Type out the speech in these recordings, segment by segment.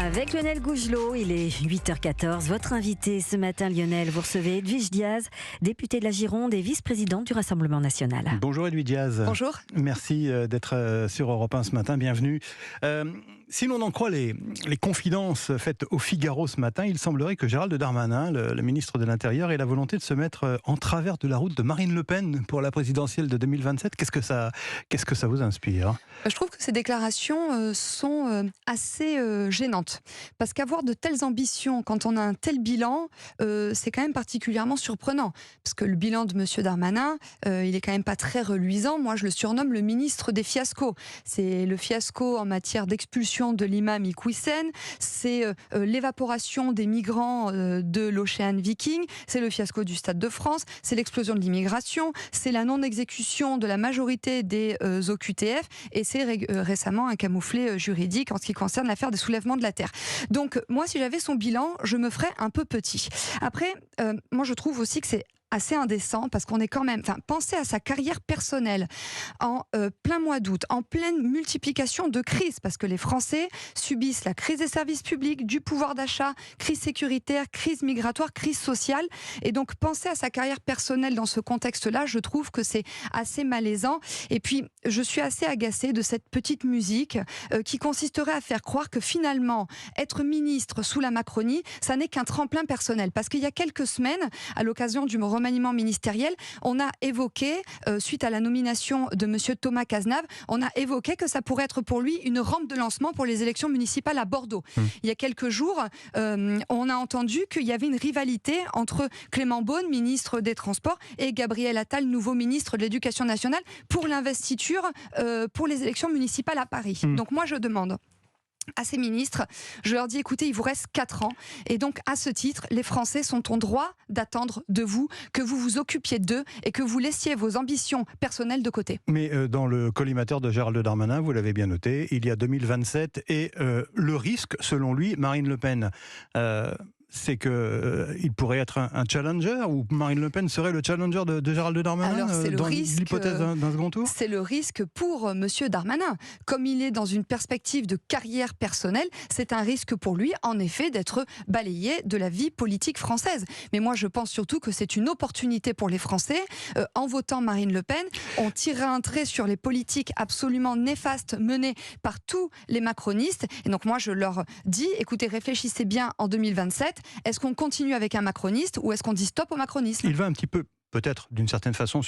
Avec Lionel Gougelot, il est 8h14. Votre invité ce matin, Lionel, vous recevez Edwige Diaz, députée de la Gironde et vice-présidente du Rassemblement national. Bonjour Edwige Diaz. Bonjour. Merci d'être sur Europe 1 ce matin, bienvenue. Si l'on en croit les confidences faites au Figaro ce matin, il semblerait que Gérald Darmanin, le ministre de l'Intérieur, ait la volonté de se mettre en travers de la route de Marine Le Pen pour la présidentielle de 2027. Qu'est-ce que ça vous inspire ? Je trouve que ces déclarations sont assez gênantes. Parce qu'avoir de telles ambitions quand on a un tel bilan, c'est quand même particulièrement surprenant. Parce que le bilan de M. Darmanin, il est quand même pas très reluisant. Moi, je le surnomme le ministre des fiascos. C'est le fiasco en matière d'expulsion de l'imam Iqwisen, c'est l'évaporation des migrants de l'Ocean Viking, c'est le fiasco du Stade de France, c'est l'explosion de l'immigration, c'est la non-exécution de la majorité des OQTF et c'est récemment un camouflet juridique en ce qui concerne l'affaire des soulèvements de la terre. Donc moi, si j'avais son bilan, je me ferais un peu petit. Après, moi je trouve aussi que c'est assez indécent parce qu'on est quand même, pensez à sa carrière personnelle en plein mois d'août, en pleine multiplication de crises, parce que les Français subissent la crise des services publics, du pouvoir d'achat, crise sécuritaire, crise migratoire, crise sociale, et donc penser à sa carrière personnelle dans ce contexte-là, je trouve que c'est assez malaisant. Et puis je suis assez agacée de cette petite musique qui consisterait à faire croire que finalement être ministre sous la Macronie, ça n'est qu'un tremplin personnel, parce qu'il y a quelques semaines, à l'occasion du remaniement ministériel, on a évoqué, suite à la nomination de M. Thomas Cazenave, on a évoqué que ça pourrait être pour lui une rampe de lancement pour les élections municipales à Bordeaux. Il y a quelques jours, on a entendu qu'il y avait une rivalité entre Clément Beaune, ministre des Transports, et Gabriel Attal, nouveau ministre de l'Éducation nationale, pour l'investiture pour les élections municipales à Paris. Donc moi je demande à ces ministres, je leur dis écoutez, il vous reste 4 ans et donc à ce titre, les Français sont en droit d'attendre de vous que vous vous occupiez d'eux et que vous laissiez vos ambitions personnelles de côté. Mais dans le collimateur de Gérald Darmanin, vous l'avez bien noté, il y a 2027 et le risque, selon lui, Marine Le Pen, c'est qu'il pourrait être un challenger, ou Marine Le Pen serait le challenger de Gérald Darmanin. Alors, c'est dans l'hypothèse d'un second tour. C'est le risque pour M. Darmanin. Comme il est dans une perspective de carrière personnelle, c'est un risque pour lui, en effet, d'être balayé de la vie politique française. Mais moi, je pense surtout que c'est une opportunité pour les Français. En votant Marine Le Pen, on tirera un trait sur les politiques absolument néfastes menées par tous les macronistes. Et donc moi, je leur dis, écoutez, réfléchissez bien en 2027. Est-ce qu'on continue avec un macroniste ou est-ce qu'on dit stop au macronisme ? Il va un petit peu, peut-être d'une certaine façon,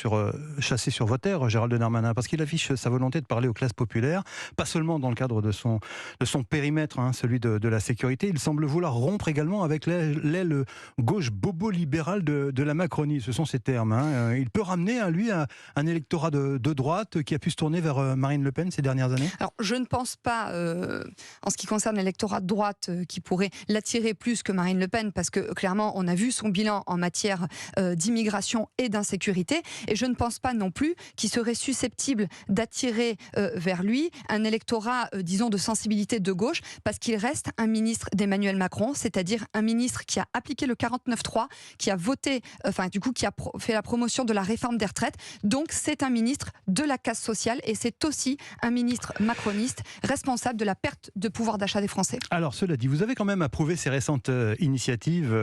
chasser sur vos terres, Gérald Darmanin, parce qu'il affiche sa volonté de parler aux classes populaires, pas seulement dans le cadre de son périmètre, celui de la sécurité. Il semble vouloir rompre également avec l'aile gauche bobo-libérale de la Macronie. Ce sont ses termes. Il peut ramener, lui, un électorat de droite qui a pu se tourner vers Marine Le Pen ces dernières années. Alors, je ne pense pas, en ce qui concerne l'électorat de droite, qui pourrait l'attirer plus que Marine Le Pen, parce que clairement, on a vu son bilan en matière d'immigration et d'insécurité, et je ne pense pas non plus qu'il serait susceptible d'attirer vers lui un électorat, disons, de sensibilité de gauche, parce qu'il reste un ministre d'Emmanuel Macron, c'est-à-dire un ministre qui a appliqué le 49.3, qui a voté, qui a fait la promotion de la réforme des retraites, donc c'est un ministre de la casse sociale, et c'est aussi un ministre macroniste responsable de la perte de pouvoir d'achat des Français. Alors, cela dit, vous avez quand même approuvé ces récentes initiatives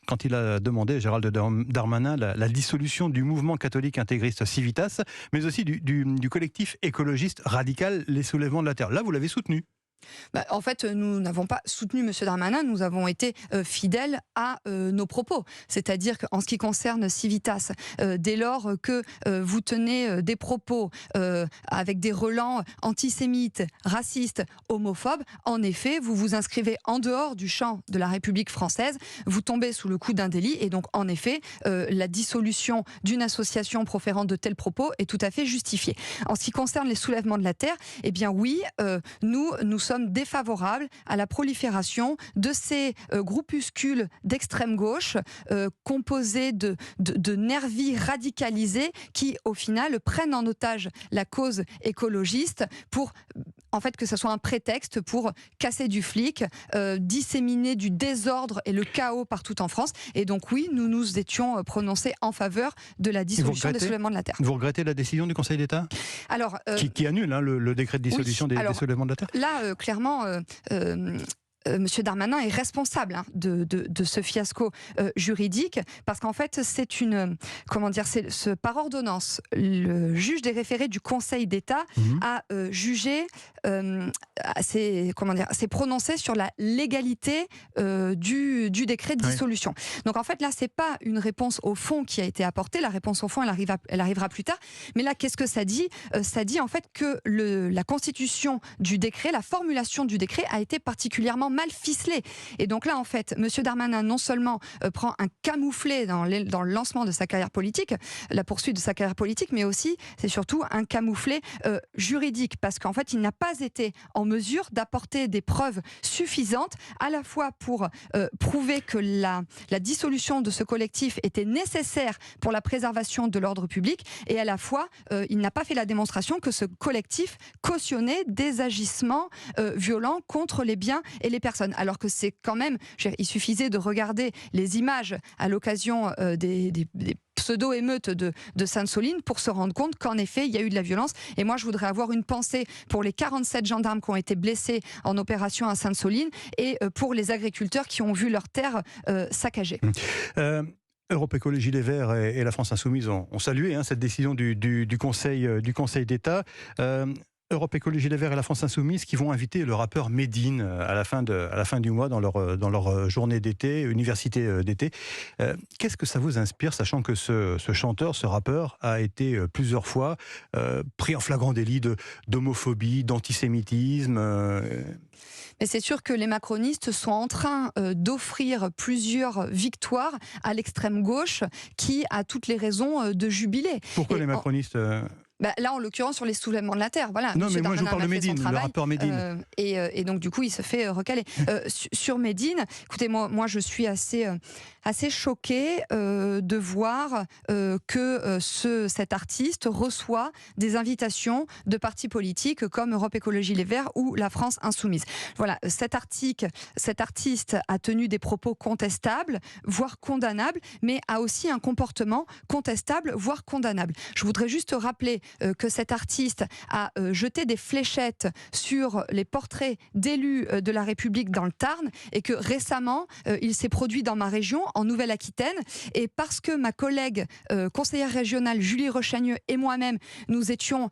quand il a demandé, Gérald Darmanin, la dissolution du mouvement catholique intégriste Civitas, mais aussi du collectif écologiste radical Les Soulèvements de la Terre. Là, vous l'avez soutenu. En fait, nous n'avons pas soutenu M. Darmanin, nous avons été fidèles à nos propos. C'est-à-dire qu'en ce qui concerne Civitas, dès lors que vous tenez des propos avec des relents antisémites, racistes, homophobes, en effet, vous vous inscrivez en dehors du champ de la République française, vous tombez sous le coup d'un délit, et donc en effet, la dissolution d'une association proférant de tels propos est tout à fait justifiée. En ce qui concerne les soulèvements de la terre, eh bien oui, nous sommes défavorables à la prolifération de ces groupuscules d'extrême gauche composés de nervis radicalisés qui, au final, prennent en otage la cause écologiste pour, en fait, que ce soit un prétexte pour casser du flic, disséminer du désordre et le chaos partout en France. Et donc oui, nous nous étions prononcés en faveur de la dissolution des soulèvements de la terre. Vous regrettez la décision du Conseil d'État ? Alors, qui annule le décret de dissolution des soulèvements de la terre ? Là, clairement, Monsieur Darmanin est responsable de ce fiasco juridique, parce qu'en fait, c'est par ordonnance, le juge des référés du Conseil d'État a jugé, s'est prononcé sur la légalité du décret de dissolution. Donc en fait, là, c'est pas une réponse au fond qui a été apportée. La réponse au fond, elle arrivera plus tard. Mais là, qu'est-ce que ça dit ? Ça dit en fait que la constitution du décret, la formulation du décret a été particulièrement mal ficelée. Et donc là, en fait, Monsieur Darmanin non seulement prend un camouflet dans le lancement de sa carrière politique, la poursuite de sa carrière politique, mais aussi, c'est surtout un camouflet juridique, parce qu'en fait, il n'a pas été en mesure d'apporter des preuves suffisantes, à la fois pour prouver que la dissolution de ce collectif était nécessaire pour la préservation de l'ordre public, et à la fois, il n'a pas fait la démonstration que ce collectif cautionnait des agissements violents contre les biens et les personnes. Alors que c'est quand même, il suffisait de regarder les images à l'occasion des pseudo-émeutes de Sainte-Soline pour se rendre compte qu'en effet, il y a eu de la violence. Et moi, je voudrais avoir une pensée pour les 47 gendarmes qui ont été blessés en opération à Sainte-Soline et pour les agriculteurs qui ont vu leurs terres saccagées. Europe Écologie Les Verts et la France Insoumise ont salué cette décision du Conseil d'État. Europe Écologie Les Verts et la France Insoumise qui vont inviter le rappeur Medine à la fin du mois dans leur journée d'été, université d'été. Qu'est-ce que ça vous inspire, sachant que ce chanteur, ce rappeur, a été plusieurs fois pris en flagrant délit d'homophobie, d'antisémitisme Mais c'est sûr que les macronistes sont en train d'offrir plusieurs victoires à l'extrême gauche qui a toutes les raisons de jubiler. Pourquoi les macronistes là, en l'occurrence, sur les soulèvements de la terre. Voilà, non, mais moi, je vous parle de Medine, le rappeur Medine. Et donc, du coup, il se fait recaler. Sur Medine, écoutez, moi, je suis assez choquée de voir que cet artiste reçoit des invitations de partis politiques comme Europe Écologie Les Verts ou la France Insoumise. Voilà, cet artiste a tenu des propos contestables, voire condamnables, mais a aussi un comportement contestable, voire condamnable. Je voudrais juste rappeler que cet artiste a jeté des fléchettes sur les portraits d'élus de la République dans le Tarn, et que récemment, il s'est produit dans ma région, en Nouvelle-Aquitaine, et parce que ma collègue conseillère régionale Julie Rechagneux et moi-même, nous étions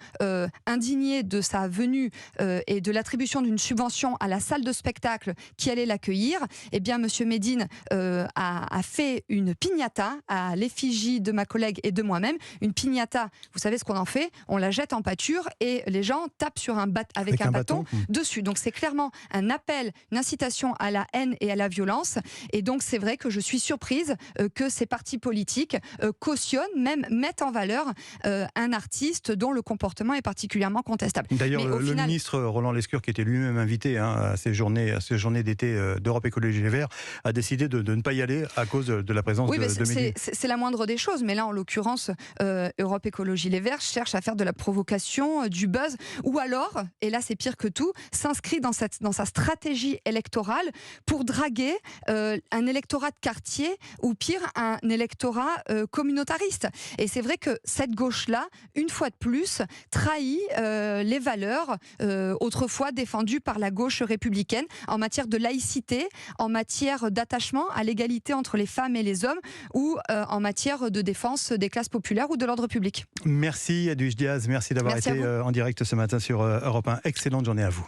indignés de sa venue et de l'attribution d'une subvention à la salle de spectacle qui allait l'accueillir, eh bien, Monsieur Medine a fait une piñata à l'effigie de ma collègue et de moi-même. Une piñata, vous savez ce qu'on en fait ? On la jette en pâture et les gens tapent sur avec un bâton dessus. Donc c'est clairement un appel, une incitation à la haine et à la violence. Et donc c'est vrai que je suis surprise que ces partis politiques cautionnent, même mettent en valeur un artiste dont le comportement est particulièrement contestable. D'ailleurs, le ministre Roland Lescure, qui était lui-même invité à ces journées d'été d'Europe Écologie Les Verts, a décidé de ne pas y aller à cause de la présence de Medine. C'est la moindre des choses, mais là, en l'occurrence, Europe Écologie Les Verts cherche à faire de la provocation, du buzz, ou alors, et là c'est pire que tout, s'inscrit dans sa stratégie électorale pour draguer un électorat de quartier, ou pire, un électorat communautariste. Et c'est vrai que cette gauche-là, une fois de plus, trahit les valeurs autrefois défendues par la gauche républicaine en matière de laïcité, en matière d'attachement à l'égalité entre les femmes et les hommes, ou en matière de défense des classes populaires ou de l'ordre public. Merci Edwige Diaz, merci d'avoir été en direct ce matin sur Europe 1. Excellente journée à vous.